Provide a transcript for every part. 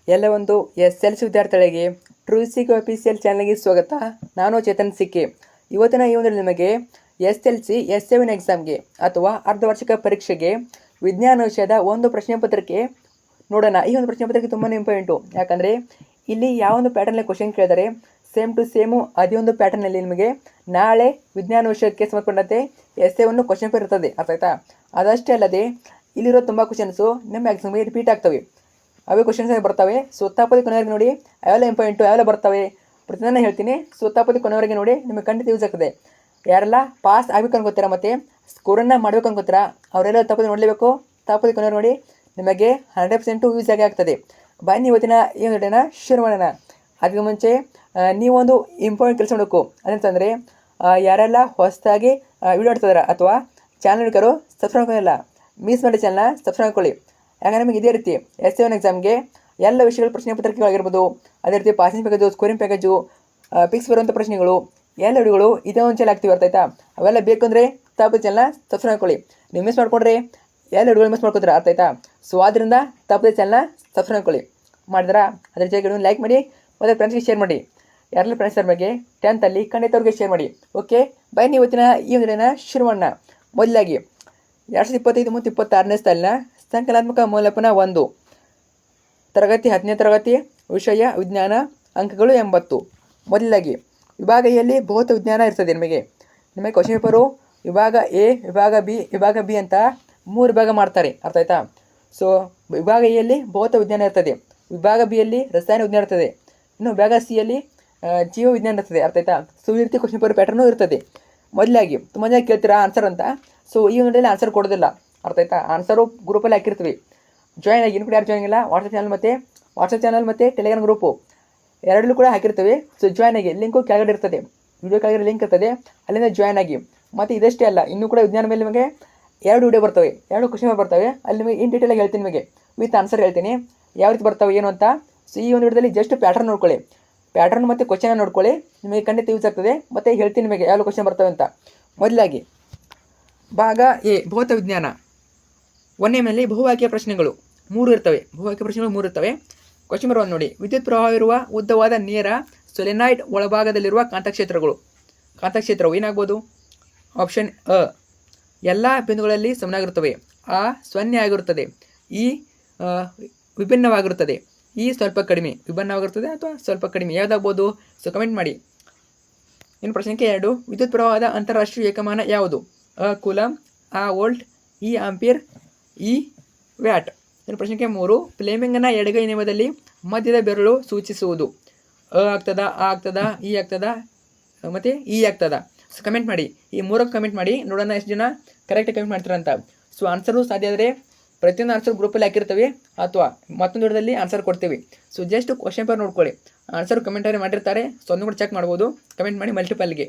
ಎಲ್ಲ ಒಂದು SLC ವಿದ್ಯಾರ್ಥಿಗಳಿಗೆ ಟ್ರೂಸಿಕ್ ಅಫಿಷಿಯಲ್ ಚಾನಲ್ಗೆ ಸ್ವಾಗತ. ನಾನು ಚೇತನ್ ಸಿಕ್ಕಿ. ಇವತ್ತಿನ ಈ ಒಂದು ನಿಮಗೆ SLC S7 ಎಕ್ಸಾಮ್ಗೆ ಅಥವಾ ಅರ್ಧವಾರ್ಷಿಕ ಪರೀಕ್ಷೆಗೆ ವಿಜ್ಞಾನ ವಿಷಯದ ಒಂದು ಪ್ರಶ್ನೆ ಪತ್ರಿಕೆ ನೋಡೋಣ. ಈ ಒಂದು ಪ್ರಶ್ನೆ ಪತ್ರಿಕೆ ತುಂಬಾ ಇಂಪಾರ್ಟೆಂಟು. ಯಾಕಂದರೆ ಇಲ್ಲಿ ಯಾವೊಂದು ಪ್ಯಾಟರ್ನಲ್ಲಿ ಕ್ವಶನ್ ಕೇಳಿದರೆ ಸೇಮ್ ಟು ಸೇಮು ಅದೇ ಒಂದು ಪ್ಯಾಟರ್ನಲ್ಲಿ ನಿಮಗೆ ನಾಳೆ ವಿಜ್ಞಾನ ವಿಷಯಕ್ಕೆ ಸಂಬಂಧಪಟ್ಟಂತೆ S7 ಕ್ವಶನ್ ಪೇಪರ್ ಇರ್ತದೆ. ಅರ್ಥ ಆಯ್ತಾ? ಅದಷ್ಟೇ ಅಲ್ಲದೆ ಇಲ್ಲಿರೋ ತುಂಬ ಕ್ವಶನ್ಸು ನಿಮ್ಮ ಎಕ್ಸಾಮ್ಗೆ ರಿಪೀಟ್ ಆಗ್ತವೆ. ಅವೇ ಕ್ವಶನ್ಸ್ ಬರ್ತವೆ. ಸುತ್ತಾಪದಿ ಕೊನೆವರೆಗೆ ನೋಡಿ, ಅವೆಲ್ಲ ಇಂಪಾರ್ಟೆಂಟು, ಅವೆಲ್ಲ ಬರ್ತವೆ. ಪ್ರತಿದಿನ ಹೇಳ್ತೀನಿ, ಸುತ್ತಾಪದಿ ಕೊನೆವರೆಗೆ ನೋಡಿ, ನಿಮಗೆ ಖಂಡಿತ ಯೂಸ್ ಆಗ್ತದೆ. ಯಾರೆಲ್ಲ ಪಾಸ್ ಆಗ್ಬೇಕು ಅನ್ಕೋತೀರಾ ಮತ್ತು ಸ್ಕೋರನ್ನು ಮಾಡ್ಬೇಕು ಅನ್ಕೋತೀರಾ ಅವರೆಲ್ಲ ತಪ್ಪದೆ ನೋಡಲೇಬೇಕು. ತಪ್ಪದಿ ಕೊನೆವರೆಗೆ ನೋಡಿ, ನಿಮಗೆ 100% ಯೂಸ್ ಆಗೇ ಆಗ್ತದೆ. ಬನ್ನಿ ಇವತ್ತಿನ ಈ ಒಂದು ಡೇನ ಶುರು ಮಾಡೋಣ. ಅದಕ್ಕೆ ಮುಂಚೆ ನೀವೊಂದು ಇಂಪಾರ್ಟೆಂಟ್ ಕೆಲಸ ಮಾಡಬೇಕು. ಅದಂತಂದರೆ ಯಾರೆಲ್ಲ ಹೊಸದಾಗಿ ವಿಡಿಯೋ ಆಡ್ತಿದಾರ ಅಥವಾ ಚಾನಲ್ ಹುಡುಕರು ಸಬ್ಸ್ಕ್ರೈಬ್ ಹಾಕೋಲ್ಲ, ಮಿಸ್ ಮಾಡಿ ಚಾನಲ್ನ ಸಬ್ಸ್ಕ್ರೈಬ್ ಹಾಕೊಳ್ಳಿ. ಯಾಕಂದರೆ ನಮಗೆ ಇದೇ ರೀತಿ S7 ಎಕ್ಸಾಮ್ಗೆ ಎಲ್ಲ ವಿಷಯಗಳ ಪ್ರಶ್ನೆ ಪತ್ರಿಕೆಗಳಾಗಿರ್ಬೋದು, ಅದೇ ರೀತಿ passing package, scoring package, fix ಬರುವಂಥ ಪ್ರಶ್ನೆಗಳು ಎಲ್ಲ ವಿಡಿಯೋಗಳು ಇದೇ ಒಂದು ಚಾನಲ್ ಆಗ್ತೀವಿ. ಅರ್ಥ ಆಯ್ತಾ? ಅವೆಲ್ಲ ಬೇಕಂದರೆ ತಪ್ಪು ಚಾನಲ್ನ ಸಬ್ಸ್ಕ್ರೈಬ್ ಹಾಕೊಳ್ಳಿ. ನೀವು ಮಿಸ್ ಮಾಡ್ಕೊಂಡ್ರೆ ಎಲ್ಲ ವಿಡಿಯೋಗಳು ಮಿಸ್ ಮಾಡ್ಕೊತೀರ. ಅರ್ಥ ಆಯ್ತಾ? ಸೊ ಆದ್ದರಿಂದ ತಪ್ಪದೆ ಚಾನಲ್ನ ಸಬ್ಸ್ಕ್ರೈಬ್ ಹಾಕೊಳ್ಳಿ. ಮಾಡಿದ್ರಾ? ಅದ್ರ ಜೊತೆಗೆ ಲೈಕ್ ಮಾಡಿ ಮತ್ತು ಫ್ರೆಂಡ್ಸ್ಗೆ ಶೇರ್ ಮಾಡಿ. ಯಾರೆಲ್ಲ ಫ್ರೆಂಡ್ಸ್ ಅವ್ರ ಬಗ್ಗೆ 10th ಖಂಡಿತ ಅವ್ರಿಗೆ ಶೇರ್ ಮಾಡಿ. ಓಕೆ, ಬನ್ನಿ ಇವತ್ತಿನ ಈ ಒಂದು ದಿನ ಶುರು ಮಾಡೋಣ. ಮೊದಲಾಗಿ 2025 ಮತ್ತು 26ನೇ ಸಾಲಿನ ಸಂಕಲನಾತ್ಮಕ ಮೌಲ್ಯಮಾಪನ 1 ತರಗತಿ 10ನೇ ತರಗತಿ ವಿಷಯ ವಿಜ್ಞಾನ ಅಂಕಗಳು 80. ಮೊದಲಾಗಿ ವಿಭಾಗ ಎಲ್ಲಿ ಭೌತ ವಿಜ್ಞಾನ ಇರ್ತದೆ. ನಿಮಗೆ ಕ್ವಶನ್ ಪೇಪರು ವಿಭಾಗ ಎ, ವಿಭಾಗ ಬಿ, ವಿಭಾಗ ಬಿ ಅಂತ 3 ವಿಭಾಗ ಮಾಡ್ತಾರೆ. ಅರ್ಥ ಆಯ್ತಾ? ಸೊ ವಿಭಾಗ ಎಲ್ಲಿ ಭೌತ ವಿಜ್ಞಾನ ಇರ್ತದೆ, ವಿಭಾಗ ಬಿಯಲ್ಲಿ ರಸಾಯನ ವಿಜ್ಞಾನ ಇರ್ತದೆ, ಇನ್ನು ವಿಭಾಗ ಸಿಯಲ್ಲಿ ಜೀವ ವಿಜ್ಞಾನ ಇರ್ತದೆ. ಅರ್ಥ ಆಯ್ತಾ? ಸೊ ಈ ರೀತಿ ಕ್ವಶನ್ ಪೇಪರ್ ಪ್ಯಾಟರ್ನು ಇರ್ತದೆ. ಮೊದಲಾಗಿ ತುಂಬ ಜನ ಕೇಳ್ತೀರಾ ಆನ್ಸರ್ ಅಂತ. ಸೊ ಈ ಒಂದು ಆನ್ಸರ್ ಕೊಡೋದಿಲ್ಲ. ಅರ್ಥ ಆಯ್ತಾ? ಆನ್ಸರು ಗ್ರೂಪಲ್ಲಿ ಹಾಕಿರ್ತೀವಿ. ಜಾಯ್ನ್ ಆಗಿ, ಇನ್ನು ಕೂಡ ಯಾರು ಜಾಯ್ನ್ ಆಗಿಲ್ಲ, ವಾಟ್ಸಪ್ ಚಾನಲ್ ಮತ್ತು ಟೆಲಿಗ್ರಾಮ್ ಗ್ರೂಪು ಎರಡಲ್ಲೂ ಕೂಡ ಹಾಕಿರ್ತೀವಿ. ಸೊ ಜಾಯ್ನ್ ಆಗಿ, ಲಿಂಕು ಕೆಳಗಡೆ ಇರ್ತದೆ, ವಿಡಿಯೋ ಕೆಳಗಡೆ ಲಿಂಕ್ ಇರ್ತದೆ, ಅಲ್ಲಿಂದ ಜಾಯ್ನ್ ಆಗಿ. ಮತ್ತು ಇದಷ್ಟೇ ಅಲ್ಲ, ಇನ್ನೂ ಕೂಡ ವಿಜ್ಞಾನ ಮೇಲೆ ನಿಮಗೆ 2 ವಿಡಿಯೋ ಬರ್ತವೆ, 2 ಕ್ವಶನ್ ಬರ್ತವೆ. ಅಲ್ಲಿ ನಿಮಗೆ ಇನ್ ಡೀಟೇಲಾಗಿ ಹೇಳ್ತೀನಿ, ನಿಮಗೆ ವಿತ್ ಆನ್ಸರ್ ಹೇಳ್ತೀನಿ ಯಾವ ರೀತಿ ಬರ್ತವೆ ಏನು ಅಂತ. ಸೊ ಈ ಒಂದು ವಿಡಿಯೋದಲ್ಲಿ ಜಸ್ಟ್ ಪ್ಯಾಟರ್ನ್ ನೋಡ್ಕೊಳ್ಳಿ, ಪ್ಯಾಟರ್ನ್ ಮತ್ತು ಕ್ವಶನ್ ನೋಡ್ಕೊಳ್ಳಿ, ನಿಮಗೆ ಖಂಡಿತ ಯೂಸ್ ಆಗ್ತದೆ. ಮತ್ತು ಹೇಳ್ತೀನಿ ನಿಮಗೆ ಯಾವ ಕ್ವಶನ್ ಬರ್ತವೆ ಅಂತ. ಮೊದಲಾಗಿ ಭಾಗ ಎ ಭೌತ ವಿಜ್ಞಾನ 1ನೇ ಬಹುವಾಕ್ಯ ಪ್ರಶ್ನೆಗಳು 3 ಇರ್ತವೆ. ಬಹುವಾಕ್ಯ ಪ್ರಶ್ನೆಗಳು 3 ಇರ್ತವೆ. ಕ್ವಶನ್ ನಂಬರ್ 1 ನೋಡಿ. ವಿದ್ಯುತ್ ಪ್ರವಾಹವಿರುವ ಉದ್ದವಾದ ನೇರ ಸೊಲೆನಾಯ್ಡ್ ಒಳಭಾಗದಲ್ಲಿರುವ ಕಾಂತಕ್ಷೇತ್ರವು ಏನಾಗ್ಬೋದು? ಆಪ್ಷನ್ ಅ ಎಲ್ಲ ಬಿಂದುಗಳಲ್ಲಿ ಸಮನಾಗಿರುತ್ತವೆ, ಆ 0 ಆಗಿರುತ್ತದೆ, ಈ ವಿಭಿನ್ನವಾಗಿರುತ್ತದೆ, ಈ ಸ್ವಲ್ಪ ಕಡಿಮೆ. ವಿಭಿನ್ನವಾಗಿರುತ್ತದೆ ಅಥವಾ ಸ್ವಲ್ಪ ಕಡಿಮೆ ಯಾವುದಾಗ್ಬೋದು? ಸೊ ಕಮೆಂಟ್ ಮಾಡಿ. ಇನ್ನು ಪ್ರಶ್ನೆ 2. ವಿದ್ಯುತ್ ಪ್ರವಾಹದ ಅಂತಾರಾಷ್ಟ್ರೀಯ ಏಕಮಾನ ಯಾವುದು? ಅ ಕೂಲಂ, ಆ ವೋಲ್ಟ್, ಈ ಆಂಪಿಯರ್, ಈ ವ್ಯಾಟ್. ಇನ್ನು ಪ್ರಶ್ನೆ 3. ಫ್ಲೇಮಿಂಗ್ನ ಎಡಗೈ ನಿಯಮದಲ್ಲಿ ಮಧ್ಯದ ಬೆರಳು ಸೂಚಿಸುವುದು? ಅ ಆಗ್ತದ, ಆ ಆಗ್ತದ, ಈ ಆಗ್ತದ ಮತ್ತು ಈ ಆಗ್ತದ. ಸೊ ಕಮೆಂಟ್ ಮಾಡಿ, ಈ 3 ಕಮೆಂಟ್ ಮಾಡಿ, ನೋಡೋಣ ಎಷ್ಟು ಜನ ಕರೆಕ್ಟಾಗಿ ಕಮೆಂಟ್ ಮಾಡ್ತಾರಂತ. ಸೊ ಆನ್ಸರು ಸಾಧ್ಯ ಆದರೆ ಪ್ರತಿಯೊಂದು ಆನ್ಸರ್ ಗ್ರೂಪಲ್ಲಿ ಹಾಕಿರ್ತೀವಿ ಅಥವಾ ಮತ್ತೊಂದು ವಿಡಿಯೋದಲ್ಲಿ ಆನ್ಸರ್ ಕೊಡ್ತೀವಿ. ಸೊ ಜಸ್ಟ್ ಕ್ವಶನ್ ಪೇಪರ್ ನೋಡ್ಕೊಳ್ಳಿ, ಆನ್ಸರ್ ಕಮೆಂಟರಿ ಮಾಡಿರ್ತಾರೆ. ಸೊ ಅದನ್ನು ಕೂಡ ಚೆಕ್ ಮಾಡ್ಬೋದು. ಕಮೆಂಟ್ ಮಾಡಿ ಮಲ್ಟಿಪಲ್ಗೆ.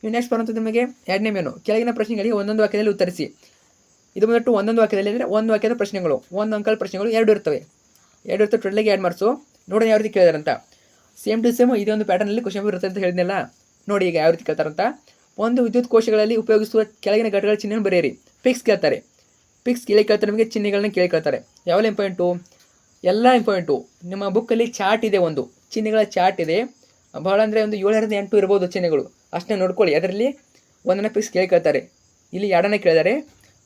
ಇನ್ನು ನೆಕ್ಸ್ಟ್ ಬರುವಂಥದ್ದು ನಿಮಗೆ 2ನೇ ಮೆನು. ಕೆಳಗಿನ ಪ್ರಶ್ನೆಗಳಿಗೆ ಒಂದೊಂದು ವಾಕ್ಯದಲ್ಲಿ ಉತ್ತರಿಸಿ. ಇದು ಬಂದ್ಬಿಟ್ಟು ಒಂದೊಂದು ವಾಕ್ಯದಲ್ಲಿ ಅಂದರೆ ಒಂದು ವಾಕ್ಯದ ಪ್ರಶ್ನೆಗಳು, 1 ಅಂಕದ ಪ್ರಶ್ನೆಗಳು 2 ಇರ್ತವೆ. ಟೋಟಲಾಗಿ 2 ಮಾರ್ಕ್ಸು. ನೋಡೋಣ ಯಾವ ರೀತಿ ಕೇಳಿದಾರಂತ. ಸೇಮ್ ಟು ಸೇಮ್ ಇದೇ ಒಂದು ಪ್ಯಾಟರ್ನಲ್ಲಿ ಕ್ವಶನ್ ಪೇಪರ್ ಇರುತ್ತೆ ಅಂತ ಹೇಳಿದ್ನಲ್ಲ. ನೋಡಿ ಈಗ ಯಾವ ರೀತಿ ಕೇಳ್ತಾರಂತ. ಒಂದು ವಿದ್ಯುತ್ ಕೋಶಗಳಲ್ಲಿ ಉಪಯೋಗಿಸುವ ಕೆಳಗಿನ ಘಟಕಗಳ ಚಿಹ್ನೆಯನ್ನು ಬರೆಯಿರಿ. ಪಿಕ್ಸ್ ಕೇಳ್ತಾರೆ, ಪಿಕ್ಸ್ ಕೇಳಿ ಕೇಳ್ತಾರೆ, ನಿಮಗೆ ಚಿಹ್ನೆಗಳನ್ನ ಕೇಳಿ ಕೇಳ್ತಾರೆ. ಯಾವೆಲ್ಲ ಇಂಪಾರ್ಟೆಂಟು? ಎಲ್ಲ ಇಂಪಾರ್ಟೆಂಟು. ನಿಮ್ಮ ಬುಕ್ಕಲ್ಲಿ ಚಾರ್ಟ್ ಇದೆ, ಒಂದು ಚಿಹ್ನೆಗಳ ಚಾರ್ಟ್ ಇದೆ. ಭಾಳ ಅಂದರೆ ಒಂದು 7ರಿಂದ 8 ಇರ್ಬೋದು ಚಿಹ್ನೆಗಳು, ಅಷ್ಟೇ ನೋಡ್ಕೊಳ್ಳಿ. ಅದರಲ್ಲಿ ಒಂದನ್ನು ಪಿಕ್ಸ್ ಕೇಳಿ ಕೇಳ್ತಾರೆ. ಇಲ್ಲಿ 2ನೇ ಕೇಳಿದ್ದಾರೆ,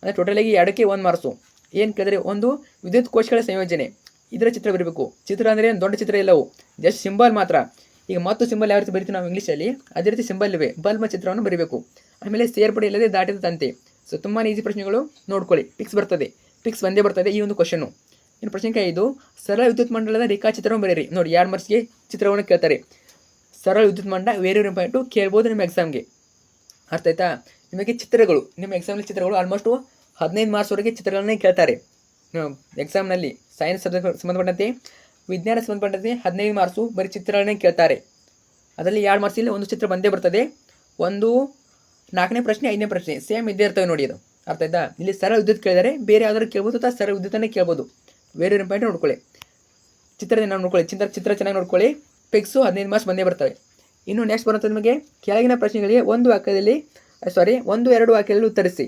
ಅಂದರೆ ಟೋಟಲಾಗಿ 2ಕ್ಕೆ 1 ಮಾರ್ಕ್ಸು. ಏನು ಕೇಳಿದರೆ, ಒಂದು ವಿದ್ಯುತ್ ಕೋಶಗಳ ಸಂಯೋಜನೆ, ಇದರ ಚಿತ್ರ ಬರಬೇಕು. ಚಿತ್ರ ಅಂದರೆ ಏನು ದೊಡ್ಡ ಚಿತ್ರ ಇಲ್ಲವು, ಜಸ್ಟ್ ಸಿಂಬಲ್ ಮಾತ್ರ. ಈಗ ಮತ್ತು ಸಿಂಬಲ್ ಯಾವ ರೀತಿ ಬರೀತೀವಿ ನಾವು ಇಂಗ್ಲೀಷಲ್ಲಿ, ಅದೇ ರೀತಿ ಸಿಂಬಲ್ ಇವೆ. ಬಲ್ಬ್ ಚಿತ್ರವನ್ನು ಬರೀಬೇಕು. ಆಮೇಲೆ ಸೇರ್ಪಡೆ ಇಲ್ಲದೆ ದಾಟಿದ ತಂತಿ. ಸೊ ತುಂಬಾ ಈಸಿ ಪ್ರಶ್ನೆಗಳು, ನೋಡ್ಕೊಳ್ಳಿ. ಪಿಕ್ಸ್ ಬರ್ತದೆ, ಪಿಕ್ಸ್ ಒಂದೇ ಬರ್ತದೆ ಈ ಒಂದು ಕ್ವಶನ್ನು. ಇನ್ನು ಪ್ರಶ್ನೆ 5. ಸರಳ ವಿದ್ಯುತ್ ಮಂಡಲದ ರೇಖಾಚಿತ್ರವನ್ನು ಬರೀರಿ. ನೋಡಿ 2 ಮಾರ್ಕ್ಸ್ಗೆ ಚಿತ್ರವನ್ನು ಕೇಳ್ತಾರೆ. ಸರಳ ವಿದ್ಯುತ್ ಮಂಡಲ ವೇರಿ ಇಂಪಾರ್ಟೆಂಟು, ಕೇಳ್ಬೋದು ನಿಮ್ಮ ಎಕ್ಸಾಮ್ಗೆ. ಅರ್ಥ ಆಯ್ತಾ? ನಿಮಗೆ ಚಿತ್ರಗಳು, ನಿಮ್ಮ ಎಕ್ಸಾಮ್ನಲ್ಲಿ ಚಿತ್ರಗಳು ಆಲ್ಮೋಸ್ಟು 15 ಮಾರ್ಕ್ಸ್ವರೆಗೆ ಚಿತ್ರಗಳನ್ನೇ ಕೇಳ್ತಾರೆ ಎಕ್ಸಾಮ್ನಲ್ಲಿ. ಸೈನ್ಸ್ ಸಂಬಂಧಪಟ್ಟಂತೆ, ವಿಜ್ಞಾನ ಸಂಬಂಧಪಟ್ಟಂತೆ 15 ಮಾರ್ಕ್ಸು ಬರೀ ಚಿತ್ರಗಳನ್ನೇ ಕೇಳ್ತಾರೆ. ಅದರಲ್ಲಿ 2 ಮಾರ್ಕ್ಸಲ್ಲಿ ಒಂದು ಚಿತ್ರ ಬಂದೇ ಬರ್ತದೆ. ಒಂದು 4ನೇ ಪ್ರಶ್ನೆ 5ನೇ ಪ್ರಶ್ನೆ ಸೇಮ್ ಇದ್ದೇ ಇರ್ತವೆ ನೋಡಿ. ಅದು ಅರ್ಥ ಆಯ್ತಾ? ಇಲ್ಲಿ ಸರಳ ವಿದ್ಯುತ್ ಕೇಳಿದರೆ ಬೇರೆ ಯಾವ್ದಾದ್ರು ಕೇಳ್ಬೋದು ಅಥವಾ ಸರಳ ವಿದ್ಯುತ್ತನ್ನೇ ಕೇಳ್ಬೋದು. ವೇರಿ ಇಂಪಾರ್ಟೆಂಟ್ ನೋಡ್ಕೊಳ್ಳಿ. ಚಿತ್ರ ನೋಡ್ಕೊಳ್ಳಿ, ಚಿತ್ರ ಚೆನ್ನಾಗಿ ನೋಡ್ಕೊಳ್ಳಿ. ಪಿಕ್ಸು 15 ಮಾರ್ಕ್ಸ್ ಬಂದೇ ಬರ್ತವೆ. ಇನ್ನು ನೆಕ್ಸ್ಟ್ ಬರುತ್ತೆ ನಿಮಗೆ ಕೆಳಗಿನ ಪ್ರಶ್ನೆಗಳಿಗೆ 1 2 ವಾಕ್ಯದಲ್ಲಿ ಉತ್ತರಿಸಿ.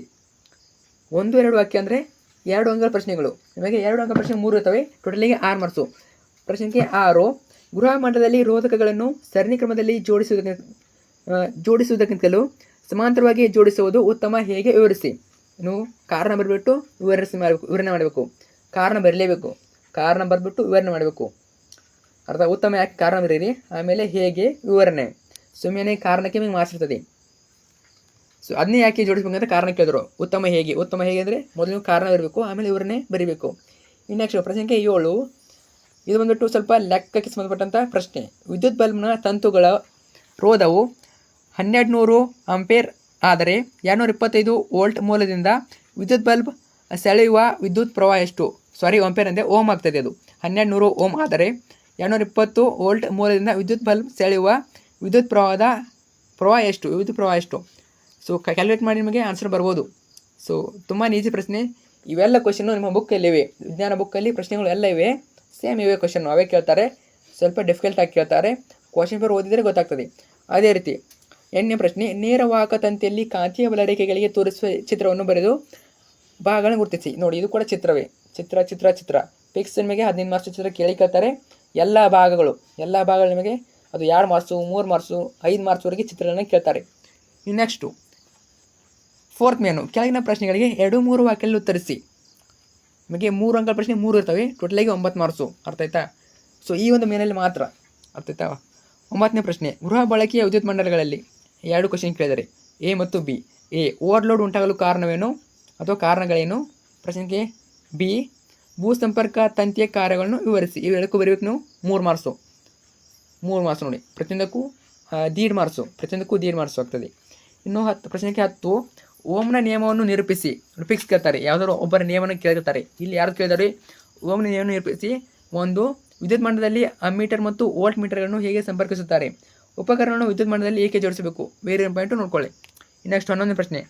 1 2 ವಾಕ್ಯ ಅಂದರೆ 2 ಅಂಕಗಳ ಪ್ರಶ್ನೆಗಳು. ನಿಮಗೆ 2 ಅಂಕ ಪ್ರಶ್ನೆ 3 ಇರ್ತವೆ. ಟೋಟಲಿಗೆ 6 ಮಾರ್ಕ್ಸು. ಪ್ರಶ್ನೆ ಸಂಖ್ಯೆ 6, ಗೃಹ ಮಂಡಲದಲ್ಲಿ ರೋಧಕಗಳನ್ನು ಸರಣಿ ಕ್ರಮದಲ್ಲಿ ಜೋಡಿಸುವುದಕ್ಕಿಂತಲೂ ಸಮಾಂತರವಾಗಿ ಜೋಡಿಸುವುದು ಉತ್ತಮ, ಹೇಗೆ ವಿವರಿಸಿ. ಇನ್ನು ಕಾರಣ ಬರೆದ್ಬಿಟ್ಟು ವಿವರಣೆ ಮಾಡಬೇಕು. ಕಾರಣ ಬರಲೇಬೇಕು. ಕಾರಣ ಬರೆದ್ಬಿಟ್ಟು ವಿವರಣೆ ಮಾಡಬೇಕು. ಉತ್ತಮ ಯಾಕೆ ಕಾರಣ ಬರೀರಿ, ಆಮೇಲೆ ಹೇಗೆ ವಿವರಣೆ. ಸುಮ್ಮನೆ ಕಾರಣಕ್ಕೆ ನಿಮಗೆ ಮಾರ್ಕ್ಸ್ ಇರ್ತದೆ. ಸೊ ಅದನ್ನೇ ಯಾಕೆ ಜೋಡಿಸ್ಬೇಕಂದ್ರೆ ಕಾರಣ ಕೇಳಿದ್ರು. ಉತ್ತಮ ಹೇಗೆ ಅಂದರೆ ಮೊದಲು ಕಾರಣ ಇರಬೇಕು, ಆಮೇಲೆ ವಿವರಣೆ ಬರೀಬೇಕು. ಇನ್ನು ನೆಕ್ಸ್ಟ್ ಪ್ರಶ್ನೆ ಸಂಖ್ಯೆ 7, ಇದು ಬಂದ್ಬಿಟ್ಟು ಸ್ವಲ್ಪ ಲೆಕ್ಕಕ್ಕೆ ಸಂಬಂಧಪಟ್ಟಂಥ ಪ್ರಶ್ನೆ. ವಿದ್ಯುತ್ ಬಲ್ಬ್ನ ತಂತುಗಳ ರೋಧವು 1200 ಆಂಪೇರ್ ಆದರೆ 225 ವೋಲ್ಟ್ ಮೂಲದಿಂದ ವಿದ್ಯುತ್ ಬಲ್ಬ್ ಸೆಳೆಯುವ ವಿದ್ಯುತ್ ಪ್ರವಾಹ ಎಷ್ಟು? ಆಂಪೇರ್ ಅಂದರೆ ಓಮ್ ಆಗ್ತದೆ. ಅದು 1200 ಓಮ್ ಆದರೆ 220 ವೋಲ್ಟ್ ಮೂಲದಿಂದ ವಿದ್ಯುತ್ ಬಲ್ಬ್ ಸೆಳೆಯುವ ವಿದ್ಯುತ್ ಪ್ರವಾಹ ಎಷ್ಟು? ಸೊ ಕ್ಯಾಲ್ಕುಲೇಟ್ ಮಾಡಿ ನಿಮಗೆ ಆನ್ಸರ್ ಬರ್ಬೋದು. ಸೊ ತುಂಬ ಈಸಿ ಪ್ರಶ್ನೆ. ಇವೆಲ್ಲ ಕ್ವಶನ್ನು ನಿಮ್ಮ ಬುಕ್ಕಲ್ಲಿವೆ, ವಿಜ್ಞಾನ ಬುಕ್ಕಲ್ಲಿ ಪ್ರಶ್ನೆಗಳು ಎಲ್ಲ ಇವೆ. ಸೇಮ್ ಇವೆ ಕ್ವಶನ್ನು, ಅವೇ ಕೇಳ್ತಾರೆ. ಸ್ವಲ್ಪ ಡಿಫಿಕಲ್ಟಾಗಿ ಕೇಳ್ತಾರೆ. ಕ್ವಶನ್ ಪೇಪರ್ ಓದಿದರೆ ಗೊತ್ತಾಗ್ತದೆ. ಅದೇ ರೀತಿ 8ನೇ ಪ್ರಶ್ನೆ, ನೇರ ವಾಹಕ ತಂತಿಯಲ್ಲಿ ಕಾಂತೀಯ ಬಲರೇಖೆಗಳಿಗೆ ತೋರಿಸುವ ಚಿತ್ರವನ್ನು ಬರೆದು ಭಾಗಗಳನ್ನು ಗುರುತಿಸಿ. ನೋಡಿ, ಇದು ಕೂಡ ಚಿತ್ರವೇ. ಚಿತ್ರ ಫಿಕ್ಸ್. ನಿಮಗೆ 15 ಮಾರ್ಕ್ಸ್ ಚಿತ್ರ ಕೇಳ್ತಾರೆ. ಎಲ್ಲ ಭಾಗಗಳು ನಿಮಗೆ ಅದು 2 ಮಾರ್ಕ್ಸು, 3 ಮಾರ್ಕ್ಸು, 5 ಮಾರ್ಕ್ಸ್ವರೆಗೆ ಚಿತ್ರಗಳನ್ನು ಕೇಳ್ತಾರೆ. ಇನ್ನು ನೆಕ್ಸ್ಟು 4th ಮೇನು, ಕೆಳಗಿನ ಪ್ರಶ್ನೆಗಳಿಗೆ 2-3 ವಾಕ್ಯದಲ್ಲಿ ಉತ್ತರಿಸಿ. ನಿಮಗೆ 3 ಅಂಕದ ಪ್ರಶ್ನೆ 3 ಇರ್ತವೆ. ಟೋಟಲಾಗಿ 9 ಮಾರ್ಕ್ಸು. ಅರ್ಥ ಆಯ್ತಾ? ಸೊ ಈ ಒಂದು ಮೇನಲ್ಲಿ ಮಾತ್ರ. ಅರ್ಥ ಆಯ್ತಾ? 9ನೇ ಪ್ರಶ್ನೆ, ಗೃಹ ಬಳಕೆಯ ವಿದ್ಯುತ್ ಮಂಡಲಗಳಲ್ಲಿ 2 ಕ್ವಶನ್ ಕೇಳಿದರೆ, ಎ ಮತ್ತು ಬಿ. ಎ, ಓವರ್ಲೋಡ್ ಉಂಟಾಗಲು ಕಾರಣವೇನು ಅಥವಾ ಕಾರಣಗಳೇನು? ಪ್ರಶ್ನೆಗೆ ಬಿ, ಭೂ ಸಂಪರ್ಕ ತಂತಿಯ ಕಾರ್ಯಗಳನ್ನು ವಿವರಿಸಿ. ಇವೆರಡಕ್ಕೂ ಬರೀಬೇಕು ನೀವು 3 ಮಾರ್ಕ್ಸು. 3 ಮಾರ್ಕ್ಸ್ ನೋಡಿ. ಪ್ರತಿಯೊಂದಕ್ಕೂ 1.5 ಮಾರ್ಕ್ಸು ಆಗ್ತದೆ. ಇನ್ನು ಪ್ರಶ್ನೆಗೆ 10, ಓಮ್ನ ನಿಯಮವನ್ನು ನಿರೂಪಿಸಿ. ಫಿಕ್ಸ್ ಕೇಳ್ತಾರೆ. ಯಾವುದಾದ್ರು ಒಬ್ಬರ ನಿಯಮವನ್ನು ಕೇಳಿರ್ತಾರೆ. ಇಲ್ಲಿ ಯಾರು ಕೇಳಿದಾರೆ? ಓಮ್ನ ನಿಯಮವನ್ನು ನಿರೂಪಿಸಿ. 1, ವಿದ್ಯುತ್ ಮಂಡಲದಲ್ಲಿ ಅಮ್ಮೀಟರ್ ಮತ್ತು ವೋಲ್ಟ್ ಮೀಟರ್ಗಳನ್ನು ಹೇಗೆ ಸಂಪರ್ಕಿಸುತ್ತಾರೆ? ಉಪಕರಣವನ್ನು ವಿದ್ಯುತ್ ಮಂಡಲದಲ್ಲಿ ಏಕೆ ಜೋಡಿಸಬೇಕು? ಬೇರೆ ಪಾಯಿಂಟು ನೋಡ್ಕೊಳ್ಳಿ. ನೆಕ್ಸ್ಟ್ 11ನೇ ಪ್ರಶ್ನೆ,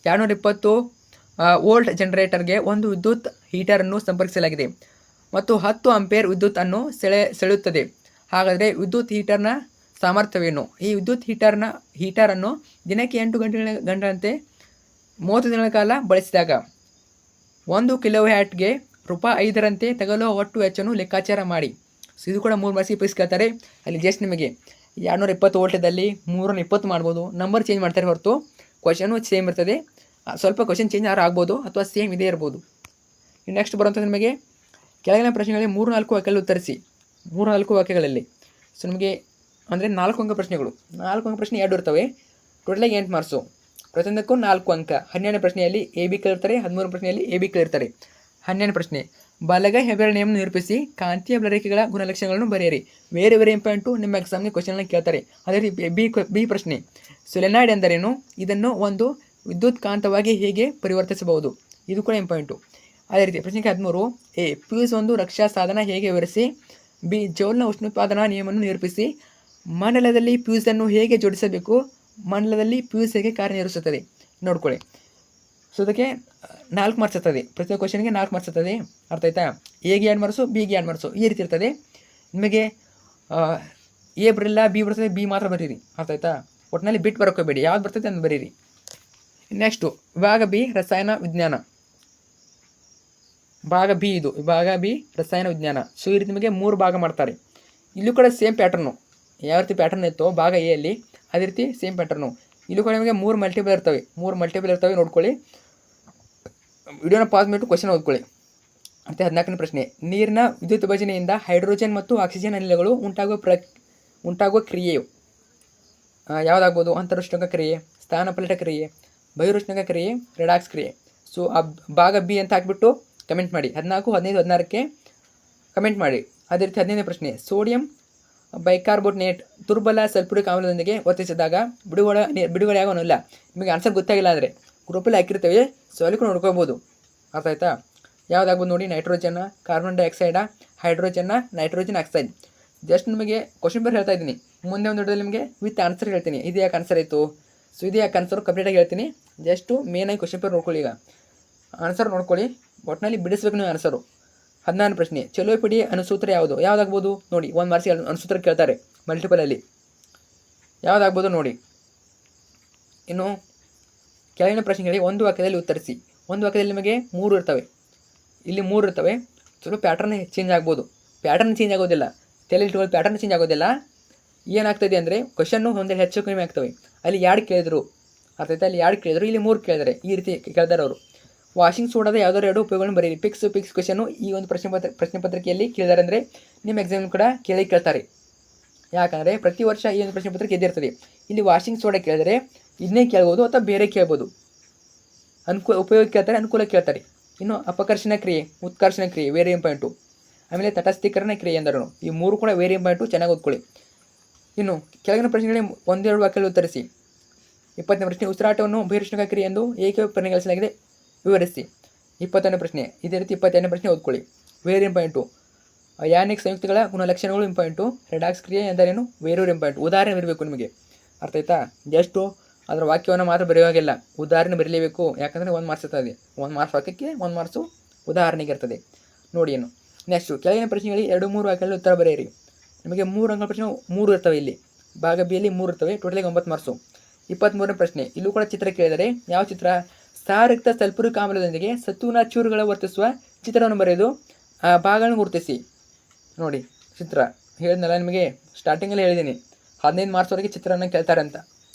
220 ವೋಲ್ಟ್ ಜನರೇಟರ್ಗೆ ಒಂದು ವಿದ್ಯುತ್ ಹೀಟರನ್ನು ಸಂಪರ್ಕಿಸಲಾಗಿದೆ ಮತ್ತು 10 ಆಂಪೇರ್ ವಿದ್ಯುತ್ ಅನ್ನು ಸೆಳೆಯುತ್ತದೆ. ಹಾಗಾದರೆ ವಿದ್ಯುತ್ ಹೀಟರ್ನ ಸಾಮರ್ಥ್ಯವೇನು? ಈ ವಿದ್ಯುತ್ ಹೀಟರನ್ನು ದಿನಕ್ಕೆ 8 ಗಂಟೆಗಳಂತೆ 30 ದಿನಗಳ ಕಾಲ ಬಳಸಿದಾಗ 1 ಕಿಲೋವ್ಯಾಟ್ಗೆ ₹5ರಂತೆ ತಗಲುವ ಒಟ್ಟು ವೆಚ್ಚವನ್ನು ಲೆಕ್ಕಾಚಾರ ಮಾಡಿ. ಸೊ ಇದು ಕೂಡ 3 ಮಾರ್ಕ್ಸಿಗೆ ಫಿಕ್ಸ್ ಕೇಳ್ತಾರೆ. ಅಲ್ಲಿ ಜಸ್ಟ್ ನಿಮಗೆ 220 ವೋಲ್ಟದಲ್ಲಿ 320 ಮಾಡ್ಬೋದು. ನಂಬರ್ ಚೇಂಜ್ ಮಾಡ್ತಾರೆ ಹೊರತು ಕ್ವಶನು ಸೇಮ್ ಇರ್ತದೆ. ಸ್ವಲ್ಪ ಕ್ವಶನ್ ಚೇಂಜ್ ಆಗ್ಬೋದು ಅಥವಾ ಸೇಮ್ ಇದೇ ಇರ್ಬೋದು. ಇನ್ನು ನೆಕ್ಸ್ಟ್ ಬರುವಂಥದ್ದು ನಿಮಗೆ ಕೆಳಗಿನ ಪ್ರಶ್ನೆಗಳಲ್ಲಿ 3-4 ವಾಕ್ಯಗಳಲ್ಲಿ ಉತ್ತರಿಸಿ. 3-4 ವಾಕ್ಯಗಳಲ್ಲಿ. ಸೊ ನಿಮಗೆ ಅಂದರೆ 4 ಅಂಕ ಪ್ರಶ್ನೆಗಳು. 4 ಅಂಕ ಪ್ರಶ್ನೆ 2 ಇರ್ತವೆ. ಟೋಟಲಾಗಿ 8 ಮಾರ್ಕ್ಸು. ಪ್ರತಿಯೊಂದಕ್ಕೂ 4 ಅಂಕ. 12ನೇ ಪ್ರಶ್ನೆಯಲ್ಲಿ ಎ ಬಿ ಕೇಳಿರ್ತಾರೆ. 13ನೇ ಪ್ರಶ್ನೆಯಲ್ಲಿ ಎ ಬಿ ಕೇಳಿರ್ತಾರೆ. 12ನೇ ಪ್ರಶ್ನೆ, ಬಲಗೈ ಹೆಬ್ಬೆರಳಿನೆಯನ್ನು ನಿರೂಪಿಸಿ. ಕಾಂತೀಯ ಬಲರೇಖೆಗಳ ಗುಣಲಕ್ಷಣಗಳನ್ನು ಬರೆಯಿರಿ. Very important. ನಿಮ್ಮ ಎಕ್ಸಾಮ್ಗೆ ಕ್ವಶನ್ನ ಕೇಳ್ತಾರೆ. ಅದೇ ರೀತಿ ಬಿ ಪ್ರಶ್ನೆ, ಸೊಲೆನಾಯ್ಡ್ ಎಂದರೇನು? ಇದನ್ನು ಒಂದು ವಿದ್ಯುತ್ ಕಾಂತವಾಗಿ ಹೇಗೆ ಪರಿವರ್ತಿಸಬಹುದು? ಇದು ಕೂಡ ಇಂಪಾರ್ಟೆಂಟು. ಅದೇ ರೀತಿ ಪ್ರಶ್ನೆ 13, ಎ, ಫ್ಯೂಸ್ ಒಂದು ರಕ್ಷಾ ಸಾಧನ, ಹೇಗೆ ವಿವರಿಸಿ. ಬಿ, ಜೌಲ್ನ ಉಷ್ಣೋತ್ಪಾದನಾ ನಿಯಮವನ್ನು ನಿರೂಪಿಸಿ. ಮಂಡಲದಲ್ಲಿ ಫ್ಯೂಸನ್ನು ಹೇಗೆ ಜೋಡಿಸಬೇಕು? ಮಂಡಲದಲ್ಲಿ ಫ್ಯೂಸ್ ಹೇಗೆ ಕಾರ್ಯನಿರ್ವಹಿಸುತ್ತದೆ? ನೋಡ್ಕೊಳ್ಳಿ. ಸೊ ಅದಕ್ಕೆ 4 ಮಾರ್ಕ್ಸ್ ಇರ್ತದೆ. ಪ್ರತಿ ಕ್ವಶನ್ಗೆ 4 ಮಾರ್ಕ್ಸ್ ಇರ್ತದೆ. ಅರ್ಥ ಆಯ್ತಾ? ಎಗೆ 2 ಮಾರ್ಕ್ಸು, ಬಿಗೆ 2 ಮಾರ್ಕ್ಸು, ಈ ರೀತಿ ಇರ್ತದೆ. ನಿಮಗೆ ಎ ಬರಲಿಲ್ಲ, ಬಿ ಬರ್ತದೆ, ಬಿ ಮಾತ್ರ ಬರೀರಿ. ಅರ್ಥ ಆಯ್ತಾ? ಒಟ್ಟಿನಲ್ಲಿ ಬಿಟ್ಟು ಬರೋಕೋಬೇಡಿ. ಯಾವ್ದು ಬರ್ತದೆ ಅಂತ ಬರೀರಿ. ನೆಕ್ಸ್ಟು ವಿಭಾಗ ಬಿ, ರಸಾಯನ ವಿಜ್ಞಾನ. ವಿಭಾಗ ಬಿ ರಸಾಯನ ವಿಜ್ಞಾನ. ಸೊ ಈ ರೀತಿ ನಿಮಗೆ 3 ಭಾಗ ಮಾಡ್ತಾರೆ. ಇಲ್ಲೂ ಕೂಡ ಸೇಮ್ ಪ್ಯಾಟರ್ನು. ಯಾವ ರೀತಿ ಪ್ಯಾಟರ್ನ್ ಇತ್ತು ಭಾಗ ಎ ಅಲ್ಲಿ, ಅದೇ ರೀತಿ ಸೇಮ್ ಪ್ಯಾಟರ್ನು. ಇಲ್ಲೂ ಕೂಡ ನಿಮಗೆ 3 ಮಲ್ಟಿಪಲ್ ಇರ್ತವೆ. ನೋಡ್ಕೊಳ್ಳಿ. ವಿಡಿಯೋನ ಪಾಸ್ ಮಾಡಿಬಿಟ್ಟು ಕ್ವಶನ್ ಓದ್ಕೊಳ್ಳಿ. ಮತ್ತು 14ನೇ ಪ್ರಶ್ನೆ, ನೀರಿನ ವಿದ್ಯುತ್ ವಿಭಜನೆಯಿಂದ ಹೈಡ್ರೋಜನ್ ಮತ್ತು ಆಕ್ಸಿಜನ್ ಅನಿಲಗಳು ಉಂಟಾಗುವ ಕ್ರಿಯೆಯು ಯಾವುದಾಗ್ಬೋದು? ಅಂತರುಷ್ಣಕ ಕ್ರಿಯೆ, ಸ್ಥಾನಪಲ್ಲಟ ಕ್ರಿಯೆ, ಬಹಿರುಷ್ಣಕ ಕ್ರಿಯೆ, ರೆಡಾಕ್ಸ್ ಕ್ರಿಯೆ. ಸೊ ಆ ಭಾಗ ಬಿ ಅಂತ ಹಾಕಿಬಿಟ್ಟು ಕಮೆಂಟ್ ಮಾಡಿ. 14, 15, 16ಕ್ಕೆ ಕಮೆಂಟ್ ಮಾಡಿ. ಅದೇ ರೀತಿ 15ನೇ ಪ್ರಶ್ನೆ, ಸೋಡಿಯಂ ಬೈಕಾರ್ಬೋನೇಟ್ ದುರ್ಬಲ ಸಲ್ಫ್ಯೂರಿಕ್ ಆಮ್ಲದೊಂದಿಗೆ ವರ್ತಿಸಿದಾಗ ಬಿಡುಗಡೆ ಆಗೋನಿಲ್ಲ. ನಿಮಗೆ ಆನ್ಸರ್ ಗೊತ್ತಾಗಿಲ್ಲ ಅಂದರೆ ಗ್ರೂಪಲ್ಲಿ ಹಾಕಿರ್ತೇವೆ. ಸೊ ಅಲ್ಲಿ ಕೂಡ ನೋಡ್ಕೋಬೋದು. ಅರ್ಥ ಆಯ್ತಾ? ಯಾವುದಾಗ್ಬೋದು ನೋಡಿ. ನೈಟ್ರೋಜನ್ನ, ಕಾರ್ಬನ್ ಡೈಆಕ್ಸೈಡ, ಹೈಡ್ರೋಜನ್ನ, ನೈಟ್ರೋಜನ್ ಆಕ್ಸೈಡ್. ಜಸ್ಟ್ ನಿಮಗೆ ಕ್ವಶನ್ ಪೇಪರ್ ಹೇಳ್ತಾ ಇದ್ದೀನಿ. ಮುಂದೆ ಒಂದು ವಿಡಿಯೋದಲ್ಲಿ ನಿಮಗೆ ವಿತ್ ಆನ್ಸರ್ ಹೇಳ್ತೀನಿ. ಇದು ಯಾಕೆ ಆನ್ಸರ್ ಆಯಿತು, ಸೊ ಇದು ಯಾಕೆ ಆನ್ಸರ್ ಕಂಪ್ಲೀಟಾಗಿ ಹೇಳ್ತೀನಿ. ಜಸ್ಟು ಮೇನಾಗಿ ಕ್ವಶನ್ ಪೇಪರ್ ನೋಡ್ಕೊಳ್ಳಿ. ಈಗ ಆನ್ಸರ್ ನೋಡ್ಕೊಳ್ಳಿ. ಒಟ್ಟಿನಲ್ಲಿ ಬಿಡಿಸ್ಬೇಕು ನೀವು ಆನ್ಸರು. 16ನೇ ಪ್ರಶ್ನೆ, ಚಲೋ ಪಿಡಿ ಅನುಸೂತ್ರ ಯಾವುದಾಗ್ಬೋದು ನೋಡಿ. 1 ಮಾರ್ಕ್ಸಿಗೆ ಅನುಸೂತ್ರ ಕೇಳ್ತಾರೆ ಮಲ್ಟಿಪಲಲ್ಲಿ. ಯಾವುದಾಗ್ಬೋದು ನೋಡಿ. ಇನ್ನು ಕೆಳಗಿನ ಪ್ರಶ್ನೆಗಳಿಗೆ 1 ವಾಕ್ಯದಲ್ಲಿ ಉತ್ತರಿಸಿ. 1 ವಾಕ್ಯದಲ್ಲಿ ನಿಮಗೆ 3 ಇರ್ತವೆ. ಇಲ್ಲಿ 3 ಇರ್ತವೆ. ಸ್ವಲ್ಪ ಪ್ಯಾಟರ್ನ್ ಚೇಂಜ್ ಆಗ್ಬೋದು. ಪ್ಯಾಟರ್ನ್ ಚೇಂಜ್ ಆಗೋದಿಲ್ಲ, ತಲೆ ಇಟ್ಕೊಳ್ಳೋ ಪ್ಯಾಟರ್ನ್ ಚೇಂಜ್ ಆಗೋದಿಲ್ಲ. ಏನಾಗ್ತದೆ ಅಂದರೆ ಕ್ವಶನ್ನು ಒಂದೇ ಹೆಚ್ಚು ಕಡಿಮೆ ಆಗ್ತವೆ. ಅಲ್ಲಿ 2 ಕೇಳಿದ್ರು ಅರ್ಥಾಯ್ತು, ಅಲ್ಲಿ 2 ಕೇಳಿದ್ರು, ಇಲ್ಲಿ 3 ಕೇಳಿದರೆ ಈ ರೀತಿ ಕೇಳ್ತಾರೆ ಅವರು. ವಾಷಿಂಗ್ ಸೋಡಾದ ಯಾವುದಾದ್ರು 2 ಉಪಯೋಗಗಳನ್ನು ಬರೀರಿ. ಪಿಕ್ಸ್ ಕ್ವಶನ್ನು ಈ ಒಂದು ಪ್ರಶ್ನೆ ಪತ್ರಿಕೆಯಲ್ಲಿ ಕೇಳಿದ್ದಾರೆ ಅಂದರೆ ನಿಮ್ಮ ಎಕ್ಸಾಮ್ ಕೂಡ ಕೇಳ್ತಾರೆ. ಯಾಕಂದರೆ ಪ್ರತಿ ವರ್ಷ ಈ ಒಂದು ಪ್ರಶ್ನೆ ಪತ್ರಿಕೆ ಎದ್ದಿರ್ತದೆ. ಇಲ್ಲಿ ವಾಷಿಂಗ್ ಸೋಡಾ ಕೇಳಿದರೆ ಇದನ್ನೇ ಕೇಳ್ಬೋದು ಅಥವಾ ಬೇರೆ ಕೇಳ್ಬೋದು. ಉಪಯೋಗ ಕೇಳ್ತಾರೆ, ಅನುಕೂಲ ಕೇಳ್ತಾರೆ. ಇನ್ನು ಅಪಕರ್ಷಣ ಕ್ರಿಯೆ, ಉತ್ಕರ್ಷಣ ಕ್ರಿಯೆ ವೇರಿ ಇಂಪಾರ್ಟೆಂಟು. ಆಮೇಲೆ ತಟಸ್ಥೀಕರಣ ಕ್ರಿಯೆ ಎಂದರು. ಈ 3 ಕೂಡ ವೇರಿ ಇಂಪಾರ್ಟೆಂಟು, ಚೆನ್ನಾಗಿ ಓದ್ಕೊಳ್ಳಿ. ಇನ್ನು ಕೆಳಗಿನ ಪ್ರಶ್ನೆಗಳಿಗೆ 1-2 ವಾಕ್ಯದಲ್ಲಿ ಉತ್ತರಿಸಿ. 20ನೇ ಪ್ರಶ್ನೆ, ಉಸಿರಾಟವನ್ನು ಬಹಿರ್ಷ್ಣಕ ಕ್ರಿಯೆ ಎಂದು ಏಕೆ ಪರಿಗಣಿಸಲಾಗಿದೆ, ವಿವರಿಸಿ. 21ನೇ ಪ್ರಶ್ನೆ ಇದೇ ರೀತಿ 22ನೇ ಪ್ರಶ್ನೆ ಓದ್ಕೊಳ್ಳಿ. Very important. ಅಯಾನಿಕ್ ಸಂಯುಕ್ತಗಳ ಗುಣಲಕ್ಷಣಗಳು ಇಂಪಾರ್ಟೆಂಟು. ರೆಡಾಕ್ಸ್ ಕ್ರಿಯೆ ಎಂದರೇನು, ವೇರೂರ್ ಇಂಪಾರ್ಟೆಂಟು. ಉದಾಹರಣೆ ಬರಬೇಕು ನಿಮಗೆ, ಅರ್ಥ ಆಯ್ತಾ? ಜಸ್ಟು ಅದರ ವಾಕ್ಯವನ್ನು ಮಾತ್ರ ಬರೆಯುವಾಗಿಲ್ಲ, ಉದಾಹರಣೆ ಬರೀಲೇಬೇಕು. ಯಾಕಂದರೆ 1 ಮಾರ್ಕ್ಸ್ ಇರ್ತದೆ. 1 ಮಾರ್ಕ್ಸ್ ವಾಕ್ಯಕ್ಕೆ 1 ಮಾರ್ಕ್ಸು ಉದಾಹರಣೆಗೆ ಇರ್ತದೆ. ನೋಡಿ ಏನು ನೆಕ್ಸ್ಟು ಕೆಳಗಿನ ಪ್ರಶ್ನೆಗಳಿಗೆ 2-3 ವಾಕ್ಯಗಳಲ್ಲಿ ಉತ್ತರ ಬರೆಯಿರಿ. ನಿಮಗೆ 3 ಅಂಕ ಪ್ರಶ್ನೆ 3 ಇರ್ತವೆ. ಇಲ್ಲಿ ಭಾಗ ಬಿಯಲ್ಲಿ 3 ಇರ್ತವೆ, ಟೋಟಲಿಗೆ 9 ಮಾರ್ಕ್ಸು. 23ನೇ ಪ್ರಶ್ನೆ, ಇಲ್ಲೂ ಕೂಡ ಚಿತ್ರ ಕೇಳಿದರೆ ಯಾವ ಚಿತ್ರ? ಸಾರಯುಕ್ತ ಸಲ್ಫ್ಯೂರಿಕ್ ಆಮ್ಲದೊಂದಿಗೆ ಸತುವಿನ ಚೂರುಗಳ ವರ್ತಿಸುವ ಚಿತ್ರವನ್ನು ಬರೆದು ಆ ಭಾಗಗಳನ್ನು ಗುರುತಿಸಿ. ನೋಡಿ ಚಿತ್ರ ಹೇಳಿದ್ನಲ್ಲ ನಿಮಗೆ, ಸ್ಟಾರ್ಟಿಂಗಲ್ಲಿ ಹೇಳಿದ್ದೀನಿ 15 ಮಾರ್ಕ್ಸ್ವರೆಗೆ ಚಿತ್ರವನ್ನು ಕೇಳ್ತಾರೆ ಅಂತ.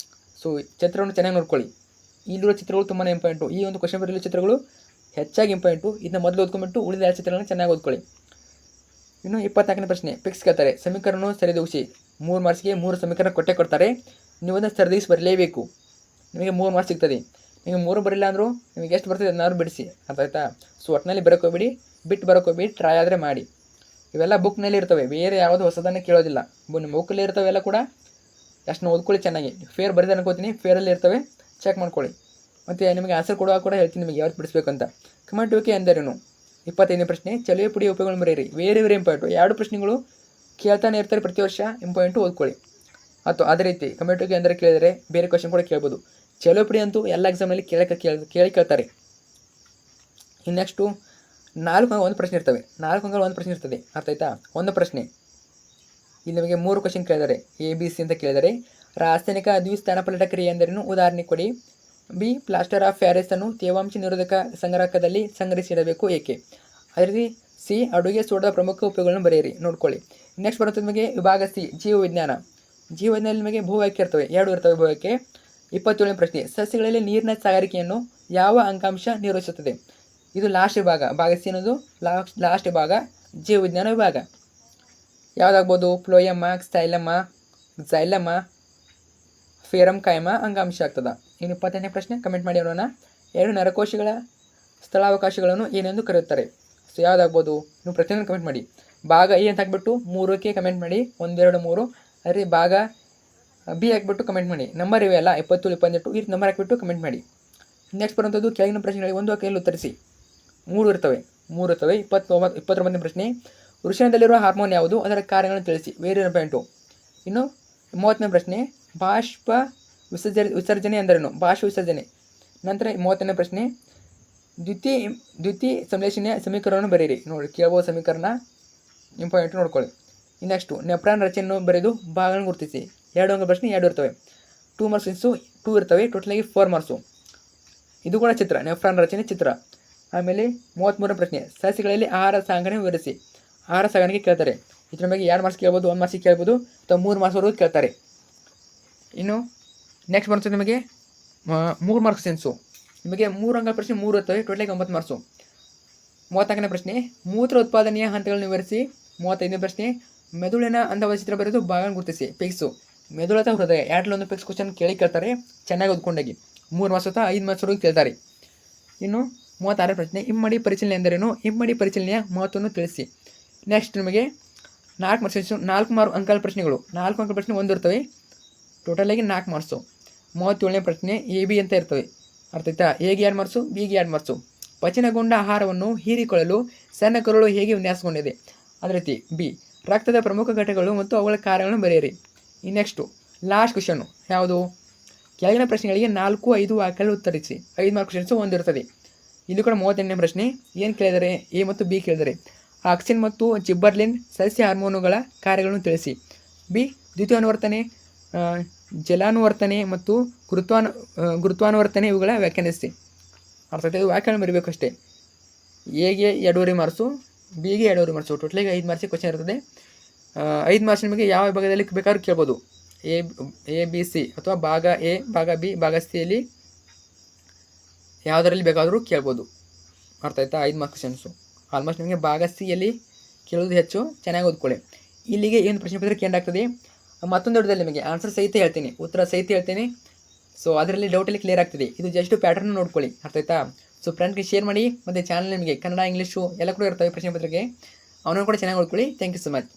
ಸೊ ಚಿತ್ರವನ್ನು ಚೆನ್ನಾಗಿ ನೋಡ್ಕೊಳ್ಳಿ. ಇಲ್ಲಿರುವ ಚಿತ್ರಗಳು ತುಂಬಾ ಇಂಪಾರ್ಟೆಂಟು. ಈ ಒಂದು ಕ್ವಶನ್ ಬರೆಯಲು ಚಿತ್ರಗಳು ಹೆಚ್ಚಾಗಿ ಇಂಪಾರ್ಟೆಂಟು. ಇದನ್ನ ಮೊದಲು ಓದ್ಕೊಂಡ್ಬಿಟ್ಟು ಉಳಿದ 2 ಚಿತ್ರಗಳನ್ನು ಚೆನ್ನಾಗಿ ಓದ್ಕೊಳ್ಳಿ. ಇನ್ನು 24ನೇ ಪ್ರಶ್ನೆ, ಪಿಕ್ಸ್ ಕೇಳ್ತಾರೆ. ಸಮೀಕರಣ ಸರಿದೂಗಿಸಿ. 3 ಮಾರ್ಕ್ಸ್ಗೆ 3 ಸಮೀಕರಣ ಕೊಡ್ತಾರೆ. ನೀವು ಅದನ್ನು ಸರಿದೂಗಿಸಿ ಬರಲೇಬೇಕು. ನಿಮಗೆ 3 ಮಾರ್ಕ್ಸ್ ಸಿಗ್ತದೆ. ನಿಮಗೆ 3 ಬರಲಿಲ್ಲ ಅಂದರೂ ನಿಮಗೆ ಎಷ್ಟು ಬರ್ತದೆ ಅದನ್ನಾದ್ರು ಬಿಡಿಸಿ, ಅರ್ಥ ಆಯ್ತಾ? ಸೊ ಒಟ್ಟಿನಲ್ಲಿ ಬರೋಕೋಬೇಡಿ, ಬಿಟ್ಟು ಬರೋಕೋಬೇಡಿ, ಟ್ರೈ ಆದರೆ ಮಾಡಿ. ಇವೆಲ್ಲ ಬುಕ್ನಲ್ಲಿ ಇರ್ತವೆ, ಬೇರೆ ಯಾವುದು ಹೊಸದನ್ನು ಕೇಳೋದಿಲ್ಲ. ನಿಮ್ಮ ಬುಕ್ಕಲ್ಲಿ ಇರ್ತವೆ ಎಲ್ಲ ಕೂಡ. ಅಷ್ಟನ್ನ ಓದ್ಕೊಳ್ಳಿ ಚೆನ್ನಾಗಿ. ಫೇರ್ ಬರೆದು ಅನ್ಕೋತೀನಿ, ಫೇರಲ್ಲಿ ಇರ್ತವೆ, ಚೆಕ್ ಮಾಡ್ಕೊಳ್ಳಿ. ಮತ್ತು ನಿಮಗೆ ಆನ್ಸರ್ ಕೊಡುವಾಗ ಕೂಡ ಹೇಳ್ತೀನಿ ನಿಮಗೆ ಯಾವ್ದು ಬಿಡಿಸ್ಬೇಕು ಅಂತ. ಕಮೆಂಟುವಿಕೆ ಎಂದರೇನು? 25ನೇ ಪ್ರಶ್ನೆ, ಚಲುವೆ ಪುಡಿ ಉಪಯೋಗಗಳನ್ನು ಬರೆಯಿರಿ. Very important. 2 ಪ್ರಶ್ನೆಗಳು ಕೇಳ್ತಾನೆ ಇರ್ತಾರೆ ಪ್ರತಿ ವರ್ಷ, ಇಂಪಾರ್ಟೆಂಟು, ಓದ್ಕೊಳ್ಳಿ. ಅಥವಾ ಅದೇ ರೀತಿ ಕಮೆಂಟುವಿಕೆ ಅಂದರೆ ಕೇಳಿದರೆ ಬೇರೆ ಕ್ವಶನ್ ಕೂಡ ಕೇಳ್ಬೋದು. ಚಲುವೆ ಪುಡಿ ಅಂತೂ ಎಲ್ಲ ಎಕ್ಸಾಮಲ್ಲಿ ಕೇಳ್ತಾರೆ. ಇನ್ನು ನೆಕ್ಸ್ಟು 4 ಅಂಕ 1 ಪ್ರಶ್ನೆ ಇರ್ತವೆ. 4 ಅಂಕ 1 ಪ್ರಶ್ನೆ ಇರ್ತದೆ, ಅರ್ಥ ಆಯ್ತಾ? 1 ಪ್ರಶ್ನೆ ಇಲ್ಲಿ ನಿಮಗೆ 3 ಕ್ವಶನ್ ಕೇಳಿದ್ದಾರೆ. ABC ಅಂತ ಕೇಳಿದರೆ ರಾಸಾಯನಿಕ ದ್ವಿಸ್ಥಾನಪಲ್ಲಟ ಕ್ರಿಯೆ ಎಂದರೇನು, ಉದಾಹರಣೆ ಕೊಡಿ. B ಪ್ಲಾಸ್ಟರ್ ಆಫ್ ಪ್ಯಾರಿಸ್ ಅನ್ನು ತೇವಾಂಶ ನಿರೋಧಕ ಸಂಗ್ರಹಕದಲ್ಲಿ ಸಂಗ್ರಹಿಸಿಡಬೇಕು, ಏಕೆ? ಅದೇ ರೀತಿ C ಅಡುಗೆ ಸೋಡಾದ ಪ್ರಮುಖ ಉಪಯೋಗಗಳನ್ನು ಬರೆಯಿರಿ, ನೋಡ್ಕೊಳ್ಳಿ. ನೆಕ್ಸ್ಟ್ ಬರುತ್ತೆ ನಿಮಗೆ ವಿಭಾಗ C ಜೀವವಿಜ್ಞಾನ. ಜೀವವಿಜ್ಞಾನದಲ್ಲಿ ನಿಮಗೆ ಭೂವಾಕ್ಯ ಇರ್ತವೆ, 2 ಇರ್ತವೆ ಭೂವಾಕ್ಯ. 27ನೇ ಪ್ರಶ್ನೆ, ಸಸ್ಯಗಳಲ್ಲಿ ನೀರಿನ ಸಾಗಾರಿಕೆಯನ್ನು ಯಾವ ಅಂಗಾಂಶ ನಿರ್ವಹಿಸುತ್ತದೆ? ಇದು ಲಾಸ್ಟ್ ವಿಭಾಗ. ಭಾಗ C ಅನ್ನೋದು ಲಾಸ್ಟ್ ವಿಭಾಗ, ಜೀವವಿಜ್ಞಾನ ವಿಭಾಗ. ಯಾವುದಾಗ್ಬೋದು? ಫ್ಲೋಯಮ್ಮ, ಕ್ಸೈಲಮ್ಮ, ಫೇರಮ್ ಕಾಯಮ ಅಂಗಾಂಶ ಆಗ್ತದ. ಇನ್ನು 28ನೇ ಪ್ರಶ್ನೆ ಕಮೆಂಟ್ ಮಾಡಿ ಅವರನ್ನ. 2 ನರಕೋಶಗಳ ಸ್ಥಳಾವಕಾಶಗಳನ್ನು ಏನೆಂದು ಕರೆಯುತ್ತಾರೆ? ಸೊ ಯಾವುದಾಗ್ಬೋದು? ನೀವು ಪ್ರತಿಯೊಂದು ಕಮೆಂಟ್ ಮಾಡಿ. ಭಾಗ A ಅಂತ ಹಾಕ್ಬಿಟ್ಟು 3ಕ್ಕೆ ಕಮೆಂಟ್ ಮಾಡಿ, 1, 2, 3. ಅದೇ ಭಾಗ B ಹಾಕ್ಬಿಟ್ಟು ಕಮೆಂಟ್ ಮಾಡಿ. ನಂಬರ್ ಇವೆ ಅಲ್ಲ, 20, 28 ಈ ರೀತಿ ನಂಬರ್ ಹಾಕಿಬಿಟ್ಟು ಕಮೆಂಟ್ ಮಾಡಿ. ನೆಕ್ಸ್ಟ್ ಬರುವಂಥದ್ದು ಕೆಳಗಿನ ಪ್ರಶ್ನೆಗಳಿಗೆ 1 ವಾಕ್ಯದಲ್ಲಿ ಉತ್ತರಿಸಿ. 3 ಇರ್ತವೆ. 29ನೇ ಪ್ರಶ್ನೆ, ವೃಷಣದಲ್ಲಿರುವ ಹಾರ್ಮೋನ್ ಯಾವುದು, ಅದರ ಕಾರ್ಯಗಳನ್ನು ತಿಳಿಸಿ, ವೇರಿ ಇಂಪಾರ್ಟೆಂಟು. ಇನ್ನು 30ನೇ ಪ್ರಶ್ನೆ, ಬಾಷ್ಪ ವಿಸರ್ಜನೆ ಎಂದರೇನು? ಬಾಷ್ಪ ವಿಸರ್ಜನೆ. ನಂತರ 30ನೇ ಪ್ರಶ್ನೆ, ದ್ಯುತಿ ಸಂಶ್ಲೇಷಣೆಯ ಸಮೀಕರಣವನ್ನು ಬರೆಯಿರಿ. ನೋಡಿ ಕೇಳ್ಬೋದು ಸಮೀಕರಣ, ಇಂಪಾರ್ಟೆಂಟ್ ನೋಡ್ಕೊಳ್ಳಿ. ನೆಕ್ಸ್ಟು ನೆಪ್ರಾನ್ ರಚನೆಯನ್ನು ಬರೆದು ಭಾಗಗಳನ್ನು ಗುರುತಿಸಿ. 2 ಅಂಕ ಪ್ರಶ್ನೆ 2 ಇರ್ತವೆ. 2 ಮಾರ್ಕ್ಸಿನ್ಸು 2 ಇರ್ತವೆ, ಟೋಟಲಾಗಿ 4 ಮಾರ್ಕ್ಸು. ಇದು ಕೂಡ ಚಿತ್ರ, ನೆಫ್ರಾನ್ ರಚನೆ ಚಿತ್ರ. ಆಮೇಲೆ 33ನೇ ಪ್ರಶ್ನೆ, ಸಸ್ಯಗಳಲ್ಲಿ ಆಹಾರ ಸಾಗಣೆ ವಿವರಿಸಿ. ಆಹಾರ ಸಾಗಾಣಿಕೆ ಕೇಳ್ತಾರೆ. ಇದ್ರ ಬಗ್ಗೆ 2 ಮಾರ್ಕ್ಸ್ ಕೇಳ್ಬೋದು, 1 ಮಾರ್ಕ್ಸಿಗೆ ಕೇಳ್ಬೋದು, ಅಥವಾ 3 ಮಾರ್ಕ್ಸ್ವರೆಗೂ ಕೇಳ್ತಾರೆ. ಇನ್ನು ನೆಕ್ಸ್ಟ್ ಬರ್ತದೆ ನಿಮಗೆ 3 ಮಾರ್ಕ್ಸ್ ಸೆನ್ಸು. ನಿಮಗೆ 3 ಅಂಕ ಪ್ರಶ್ನೆ 3 ಇರ್ತವೆ, ಟೋಟಲಾಗಿ 9 ಮಾರ್ಕ್ಸು. 34ನೇ ಪ್ರಶ್ನೆ, ಮೂತ್ರ ಉತ್ಪಾದನೆಯ ಹಂತಗಳನ್ನು ವಿವರಿಸಿ. 35ನೇ ಪ್ರಶ್ನೆ, ಮೆದುಳಿನ ಅಂದವಾದ ಚಿತ್ರ ಬರೆದು ಭಾಗವನ್ನು ಗುರುತಿಸಿ. ಪಿಕ್ಸು ಮೆದುಳು ಅಥವಾ ಹೃದಯ 2 ಪಿಕ್ಸ್ ಕ್ವಶನ್ ಕೇಳ್ತಾರೆ, ಚೆನ್ನಾಗಿ ಓದ್ಕೊಂಡಾಗಿ. 3 ಮಾರ್ಕ್ಸ್ ಅಥವಾ 5 ಮಾರ್ಕ್ಸ್ವರೆಗೂ ಕೇಳ್ತಾರೆ. ಇನ್ನು 36ನೇ ಪ್ರಶ್ನೆ, ಇಮ್ಮಡಿ ಪರಿಶೀಲನೆ ಎಂದರೇನು? ಇಮ್ಮಡಿ ಪರಿಶೀಲನೆಯ ಮಹತ್ವವನ್ನು ತಿಳಿಸಿ. ನೆಕ್ಸ್ಟ್ ನಿಮಗೆ 4 ಮಾರ್ಕ್ಸ್ 4 ಅಂಕದ ಪ್ರಶ್ನೆಗಳು. 4 ಅಂಕದ ಪ್ರಶ್ನೆ 1 ಇರ್ತವೆ, ಟೋಟಲಾಗಿ 4 ಮಾರ್ಕ್ಸು. 37ನೇ ಪ್ರಶ್ನೆ AB ಅಂತ ಇರ್ತವೆ, ಅರ್ಥ ಆಯ್ತಾ? Aಗೆ 2 ಮಾರ್ಕ್ಸು, Bಗೆ 2 ಮಾರ್ಕ್ಸು. ಪಚನಗೊಂಡ ಆಹಾರವನ್ನು ಹೀರಿಕೊಳ್ಳಲು ಸಣ್ಣ ಕರುಳು ಹೇಗೆ ವಿನ್ಯಾಸಗೊಂಡಿದೆ? ಅದೇ ರೀತಿ B ರಕ್ತದ ಪ್ರಮುಖ ಘಟಕಗಳು ಮತ್ತು ಅವುಗಳ ಕಾರ್ಯಗಳನ್ನು ಬರೆಯಿರಿ. ಈ ನೆಕ್ಸ್ಟು ಲಾಸ್ಟ್ ಕ್ವಶನ್ನು ಯಾವುದು? ಕೆಳಗಿನ ಪ್ರಶ್ನೆಗಳಿಗೆ 4, 5 ವಾಕ್ಯಗಳು ಉತ್ತರಿಸಿ. 5 ಮಾರ್ಕ್ ಕ್ವಶನ್ಸು 1 ಇರ್ತದೆ. ಇಲ್ಲಿ ಕೂಡ 38ನೇ ಪ್ರಶ್ನೆ ಏನು ಕೇಳಿದರೆ? A ಮತ್ತು B ಕೇಳಿದರೆ. ಆಕ್ಸಿನ್ ಮತ್ತು ಜಿಬ್ಬರ್ಲಿನ್ ಸಸ್ಯ ಹಾರ್ಮೋನುಗಳ ಕಾರ್ಯಗಳನ್ನು ತಿಳಿಸಿ. B ದ್ಯುತಿಯನುವರ್ತನೆ, ಜಲಾನುವರ್ತನೆ ಮತ್ತು ಗುರುತ್ವಾನುವರ್ತನೆ ಇವುಗಳ ವ್ಯಾಖ್ಯಾನಿಸಿ. ಅರ್ಥಾತ್ ಇದು ವ್ಯಾಖ್ಯಾನ ಬರೀಬೇಕು ಅಷ್ಟೇ. Aಗೆ 2.5 ಮಾರ್ಕ್ಸು, ಬಿಗೆ 2 ಮಾರ್ಕ್ಸು. ಟೋಟಲಿಗೆ 5 ಮಾರ್ಕ್ಸಿಗೆ ಕ್ವಶನ್ ಇರ್ತದೆ. 5 ಮಾರ್ಕ್ಸ್ ನಿಮಗೆ ಯಾವ ಭಾಗದಲ್ಲಿ ಬೇಕಾದ್ರೂ ಕೇಳ್ಬೋದು. ಎ ಬಿ ಸಿ ಅಥವಾ ಭಾಗ ಎ, ಭಾಗ ಬಿ, ಭಾಗ ಸಿಯಲ್ಲಿ ಯಾವುದರಲ್ಲಿ ಬೇಕಾದರೂ ಕೇಳ್ಬೋದು. ಅರ್ಥ ಆಯ್ತಾ? 5 ಮಾರ್ಕ್ಸ್ ಕ್ವಶನ್ಸು ಆಲ್ಮೋಸ್ಟ್ ನಿಮಗೆ ಭಾಗ ಸಿಯಲ್ಲಿ ಕೇಳೋದು ಹೆಚ್ಚು. ಚೆನ್ನಾಗಿ ಓದ್ಕೊಳ್ಳಿ. ಇಲ್ಲಿಗೆ ಏನು ಪ್ರಶ್ನೆ ಪತ್ರಿಕೆ ಎಂಡ್ ಆಗ್ತದೆ. ಮತ್ತೊಂದು ವಿಡಿಯೋದಲ್ಲಿ ನಿಮಗೆ ಆನ್ಸರ್ ಸಹಿತ ಹೇಳ್ತೀನಿ, ಉತ್ತರ ಸಹಿತ ಹೇಳ್ತೀನಿ. ಸೊ ಅದರಲ್ಲಿ ಡೌಟಲ್ಲಿ ಕ್ಲಿಯರ್ ಆಗ್ತದೆ. ಇದು ಜಸ್ಟ್ ಪ್ಯಾಟರ್ನ್ ನೋಡ್ಕೊಳ್ಳಿ. ಅರ್ಥ ಆಯ್ತಾ? ಸೊ ಫ್ರೆಂಡ್ಗೆ ಶೇರ್ ಮಾಡಿ. ಮತ್ತು ಚಾನಲ್ ನಿಮಗೆ ಕನ್ನಡ, ಇಂಗ್ಲೀಷು ಎಲ್ಲ ಕೂಡ ಇರ್ತವೆ ಪ್ರಶ್ನೆ ಪತ್ರಿಕೆ. ಅವನು ಕೂಡ ಚೆನ್ನಾಗಿ ಓದ್ಕೊಳ್ಳಿ. Thank you so much.